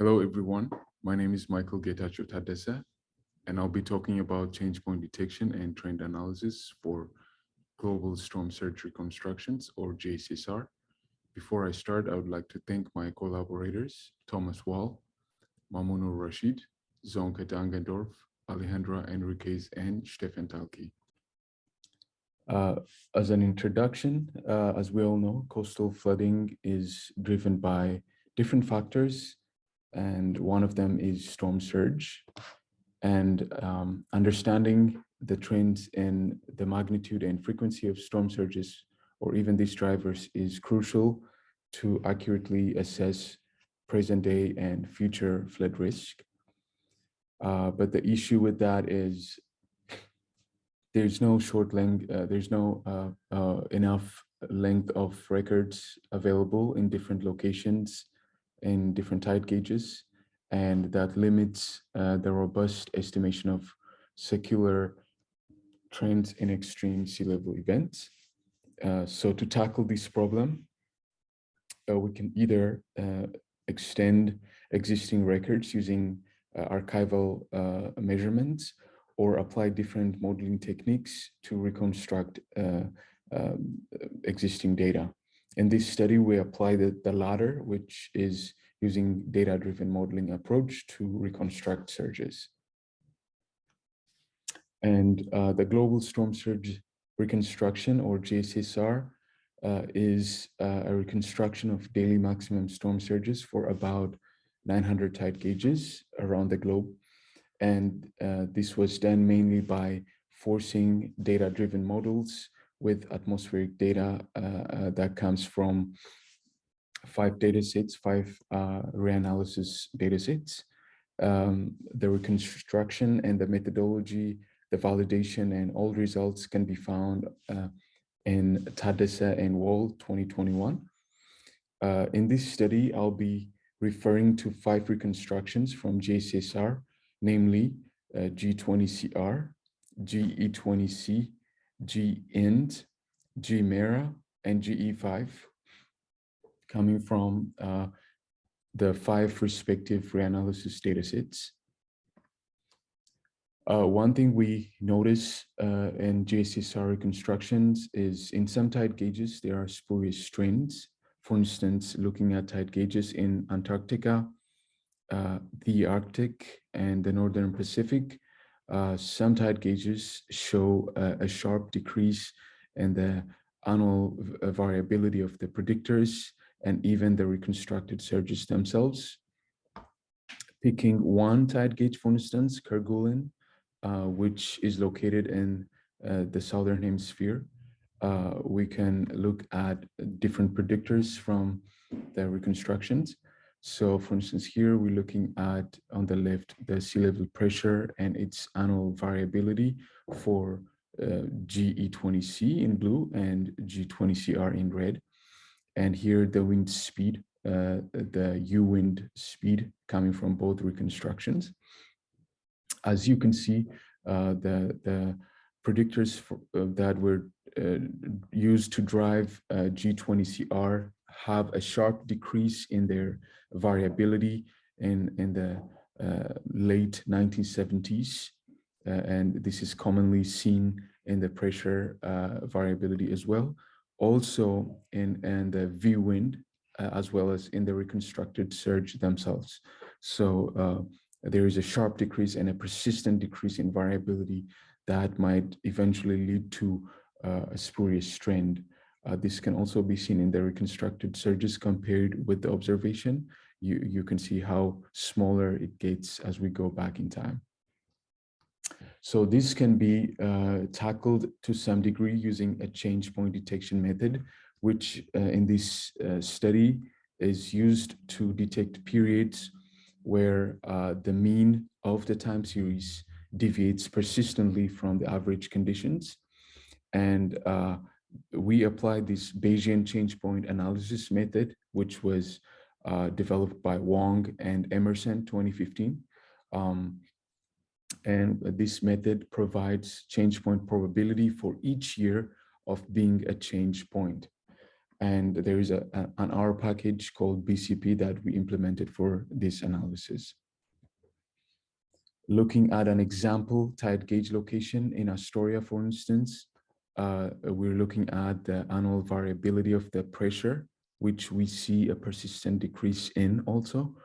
Hello, everyone. My name is Michael Getachew Tadessa, and I'll be talking about change point detection and trend analysis for global storm surge reconstructions, or GSSR. Before I start, I would like to thank my collaborators, Thomas Wall, Mamunur Rashid, Zonka Dangendorf, Alejandra Enriquez, and Stefan Talki. Uh, as an introduction, as we all know, coastal flooding is driven by different factors, and one of them is storm surge. And understanding the trends in the magnitude and frequency of storm surges, or even these drivers, is crucial to accurately assess present day and future flood risk. But the issue with that is there's no enough length of records available in different locations in different tide gauges, and that limits the robust estimation of secular trends in extreme sea level events. So to tackle this problem, we can either extend existing records using archival measurements, or apply different modeling techniques to reconstruct existing data. In this study, we apply the latter, which is using data-driven modeling approach to reconstruct surges. And the Global Storm Surge Reconstruction, or GSSR, is a reconstruction of daily maximum storm surges for about 900 tide gauges around the globe. And this was done mainly by forcing data-driven models with atmospheric data that comes from 5 reanalysis datasets. The reconstruction and the methodology, the validation, and all results can be found in Tadessa and Wall 2021. In this study, I'll be referring to 5 reconstructions from GSSR, namely G20CR, GE20C, GINT, GMERA, and GE5, coming from the 5 respective reanalysis datasets. One thing we notice in GSSR reconstructions is in some tide gauges, there are spurious trends. For instance, looking at tide gauges in Antarctica, the Arctic, and the Northern Pacific, some tide gauges show a sharp decrease in the annual variability of the predictors and even the reconstructed surges themselves. Picking one tide gauge, for instance, Kerguelen, which is located in the southern hemisphere, we can look at different predictors from the reconstructions. So for instance, here we're looking at, on the left, the sea level pressure and its annual variability for GE20C in blue and G20CR in red. And here the wind speed, the U wind speed coming from both reconstructions. As you can see, the predictors that were used to drive G20CR have a sharp decrease in their variability in the late 1970s. And this is commonly seen in the pressure variability as well. Also in the V wind, as well as in the reconstructed surge themselves. So there is a sharp decrease and a persistent decrease in variability that might eventually lead to a spurious trend. This can also be seen in the reconstructed surges compared with the observation. You can see how smaller it gets as we go back in time. So this can be tackled to some degree using a change point detection method, which in this study is used to detect periods where the mean of the time series deviates persistently from the average conditions. And we applied this Bayesian change point analysis method, which was developed by Wong and Emerson 2015. And this method provides change point probability for each year of being a change point. And there is an R package called BCP that we implemented for this analysis. Looking at an example tide gauge location in Astoria, for instance, we're looking at the annual variability of the pressure, which we see a persistent decrease in also.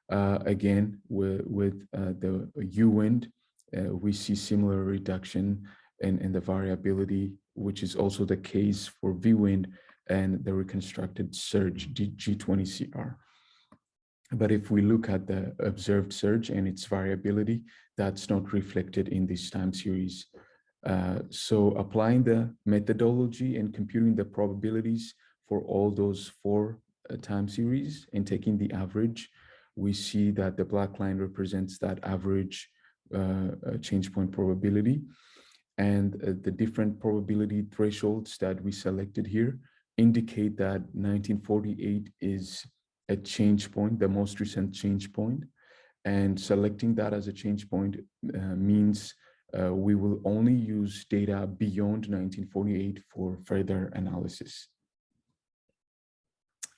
Again, with the U wind, we see similar reduction in the variability, which is also the case for V wind and the reconstructed surge G20CR. But if we look at the observed surge and its variability, that's not reflected in this time series. So applying the methodology and computing the probabilities for all those four time series and taking the average, we see that the black line represents that average change point probability. And the different probability thresholds that we selected here indicate that 1948 is a change point, the most recent change point. And selecting that as a change point means we will only use data beyond 1948 for further analysis.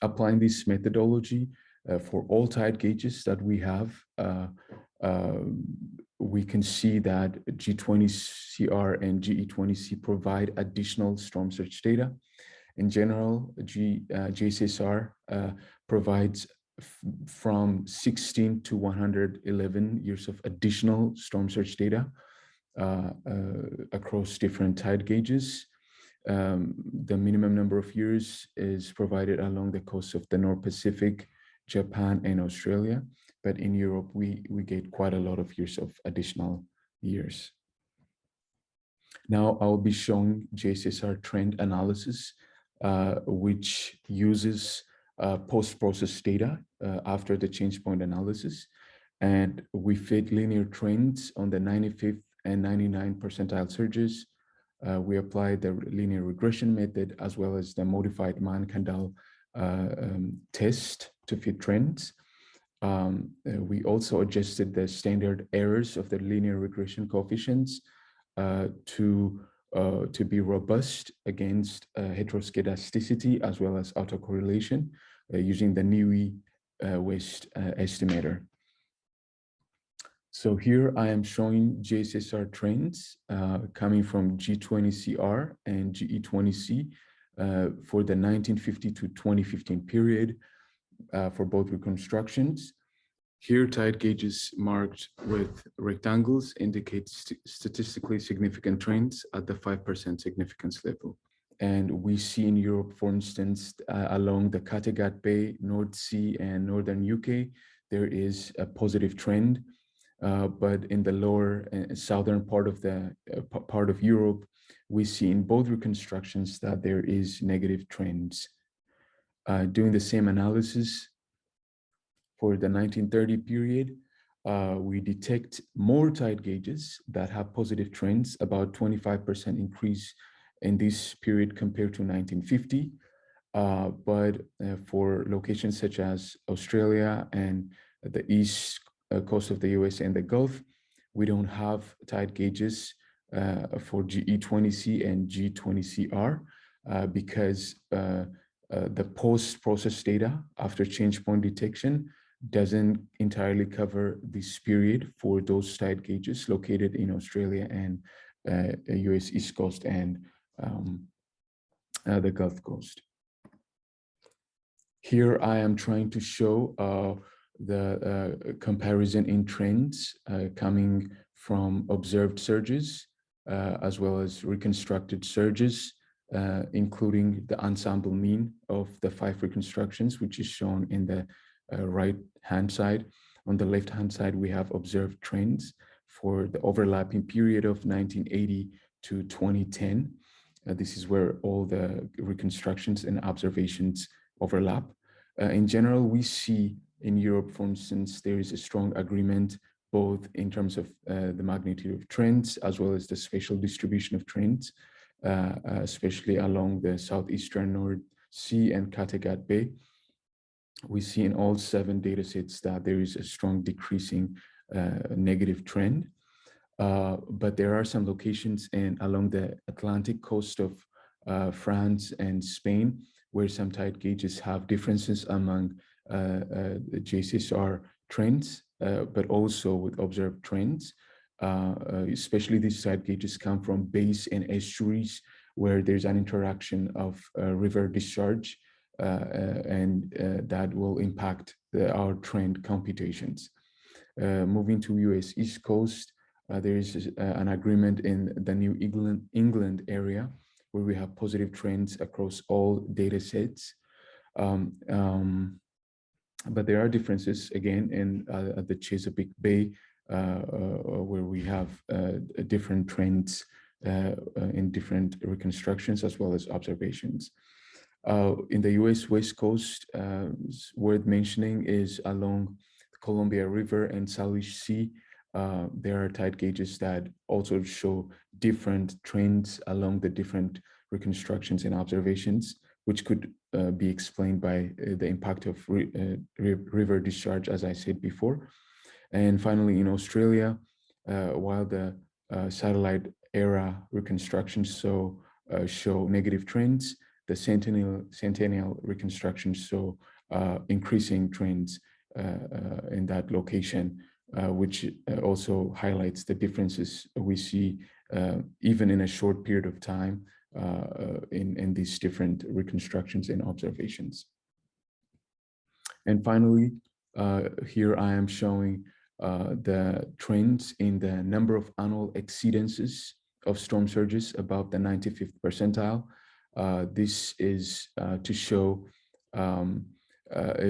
Applying this methodology for all tide gauges that we have, we can see that G20CR and GE20C provide additional storm surge data. In general, GSSR provides from 16 to 111 years of additional storm surge data across different tide gauges. The minimum number of years is provided along the coast of the North Pacific, Japan, and Australia. But in Europe, we get quite a lot of years of additional years. Now I'll be showing GSSR trend analysis, which uses post-process data after the change point analysis. And we fit linear trends on the 95th and 99 percentile surges. We applied the linear regression method as well as the modified Mann-Kendall test to fit trends. We also adjusted the standard errors of the linear regression coefficients to be robust against heteroscedasticity as well as autocorrelation using the Newey West estimator. So here I am showing GSSR trends coming from G20CR and GE20C for the 1950 to 2015 period for both reconstructions. Here, tide gauges marked with rectangles indicate statistically significant trends at the 5% significance level. And we see in Europe, for instance, along the Kattegat Bay, North Sea, and Northern UK, there is a positive trend. But in the lower southern part of Europe, we see in both reconstructions that there is negative trends. Doing the same analysis for the 1930 period, we detect more tide gauges that have positive trends, about 25% increase in this period compared to 1950. But for locations such as Australia and the east coast of the US and the Gulf, we don't have tide gauges for GE20C and G20CR because the post-process data after change point detection doesn't entirely cover this period for those tide gauges located in Australia and US East Coast and the Gulf Coast. Here I am trying to show the comparison in trends coming from observed surges as well as reconstructed surges, including the ensemble mean of the 5 reconstructions, which is shown in the right-hand side. On the left-hand side, we have observed trends for the overlapping period of 1980 to 2010. This is where all the reconstructions and observations overlap. In general, we see in Europe, for instance, there is a strong agreement both in terms of the magnitude of trends as well as the spatial distribution of trends, especially along the southeastern North Sea and Kattegat Bay. We see in all 7 datasets that there is a strong decreasing negative trend. But there are some locations along the Atlantic coast of France and Spain where some tide gauges have differences among the GSSR trends, but also with observed trends. Especially these tide gauges come from bays and estuaries where there's an interaction of river discharge, and that will impact our trend computations. Moving to US East Coast, there is an agreement in the New England area where we have positive trends across all data sets. But there are differences again in the Chesapeake Bay, where we have different trends in different reconstructions as well as observations. In the US West Coast, worth mentioning is along the Columbia River and Salish Sea. There are tide gauges that also show different trends along the different reconstructions and observations, which could be explained by the impact of river discharge, as I said before. And finally, in Australia, while the satellite era reconstructions show negative trends, the centennial reconstructions show increasing trends in that location, which also highlights the differences we see even in a short period of time in these different reconstructions and observations. And finally, here I am showing the trends in the number of annual exceedances of storm surges above the 95th percentile. This is to show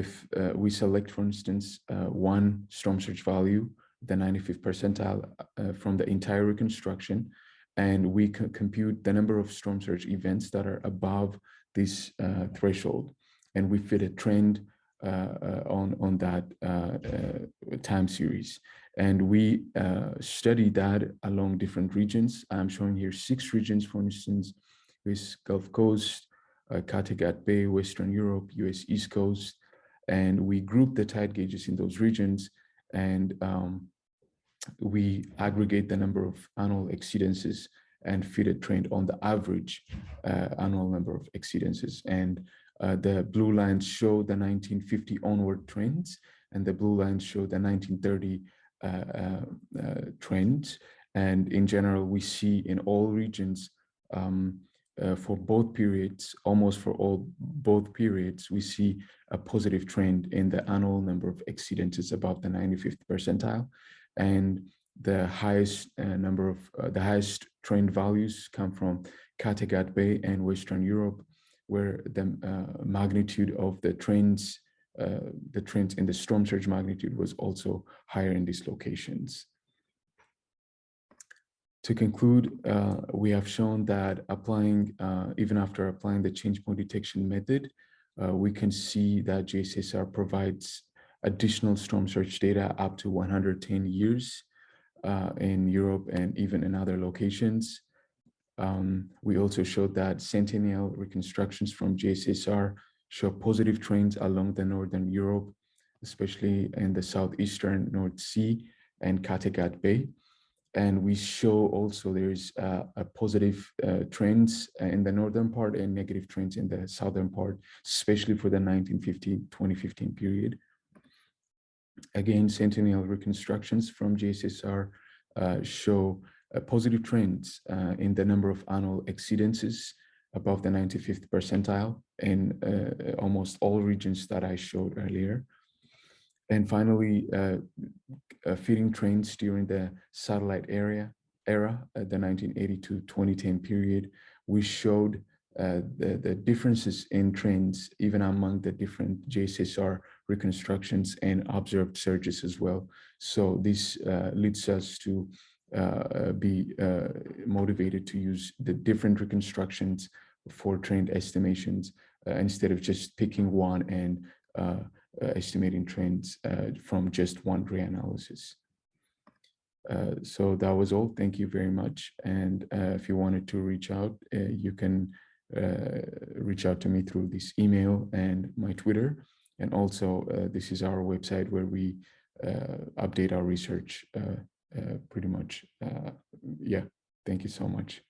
if we select, for instance, one storm surge value, the 95th percentile from the entire reconstruction, and we compute the number of storm surge events that are above this threshold, and we fit a trend on that time series. And we study that along different regions. I'm showing here 6 regions, for instance, with Gulf Coast, Kattegat Bay, Western Europe, US East Coast, and we group the tide gauges in those regions, and we aggregate the number of annual exceedances and fit a trend on the average annual number of exceedances. And the blue lines show the 1950 onward trends, and the blue lines show the 1930 trends. And in general, we see in all regions for both periods, almost for both periods, we see a positive trend in the annual number of exceedances above the 95th percentile. And the highest the highest trend values come from Kattegat Bay and Western Europe, where the magnitude of the trends in the storm surge magnitude was also higher in these locations. To conclude, we have shown that even after applying the change point detection method, we can see that GSSR provides additional storm surge data up to 110 years in Europe and even in other locations. We also showed that centennial reconstructions from GSSR show positive trends along the Northern Europe, especially in the southeastern North Sea and Kattegat Bay. And we show also there's a positive trends in the northern part and negative trends in the southern part, especially for the 1950-2015 period. Again, centennial reconstructions from GSSR show positive trends in the number of annual exceedances above the 95th percentile in almost all regions that I showed earlier. And finally, feeding trends during the satellite era, the 1980 to 2010 period, we showed the differences in trends even among the different GSSR reconstructions and observed surges as well. So this leads us to be motivated to use the different reconstructions for trend estimations instead of just picking one and estimating trends from just one reanalysis. So that was all. Thank you very much. And if you wanted to reach out, you can reach out to me through this email and my Twitter. And also, this is our website where we update our research pretty much. Yeah, thank you so much.